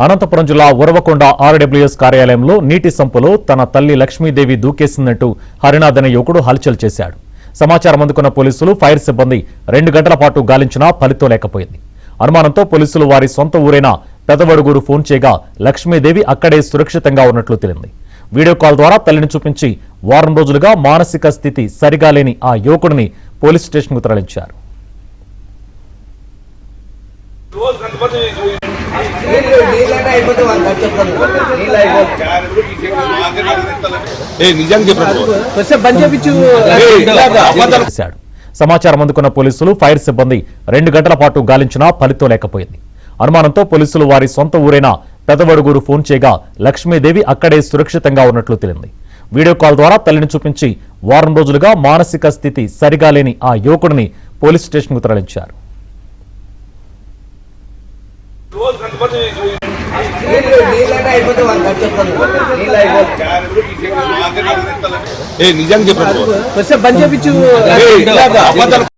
అనంతపురం జిల్లా ఉరవకొండ ఆర్డబ్ల్యూఎస్ కార్యాలయంలో నీటి సంపులో తన తల్లి లక్ష్మీదేవి దూకేసిందంటూ హరినాథ్ అనే యువకుడు హల్చల్ చేశాడు. సమాచారం అందుకున్న పోలీసులు, ఫైర్ సిబ్బంది 2 గంటల పాటు గాలించినా ఫలితం లేకపోయింది. అనుమానంతో పోలీసులు వారి సొంత ఊరైన పెదవడుగూరు ఫోన్ చేయగా లక్ష్మీదేవి అక్కడే సురక్షితంగా ఉన్నట్లు తెలిసింది. వీడియో కాల్ ద్వారా తల్లిని చూపించి వారం రోజులుగా మానసిక స్థితి సరిగా లేని ఆ యువకుడిని పోలీస్ స్టేషన్కు తరలించారు. సమాచారం అందుకున్న పోలీసులు, ఫైర్ సిబ్బంది 2 గంటల పాటు గాలించినా ఫలితం లేకపోయింది. అనుమానంతో పోలీసులు వారి సొంత ఊరైన పెదవడుగూరు ఫోన్ చేయగా లక్ష్మీదేవి అక్కడే సురక్షితంగా ఉన్నట్లు తెలిసింది. వీడియో కాల్ ద్వారా తల్లిని చూపించి వారం రోజులుగా మానసిక స్థితి సరిగా లేని ఆ యువకుడిని పోలీస్ స్టేషన్కు తరలించారు. నిజంగా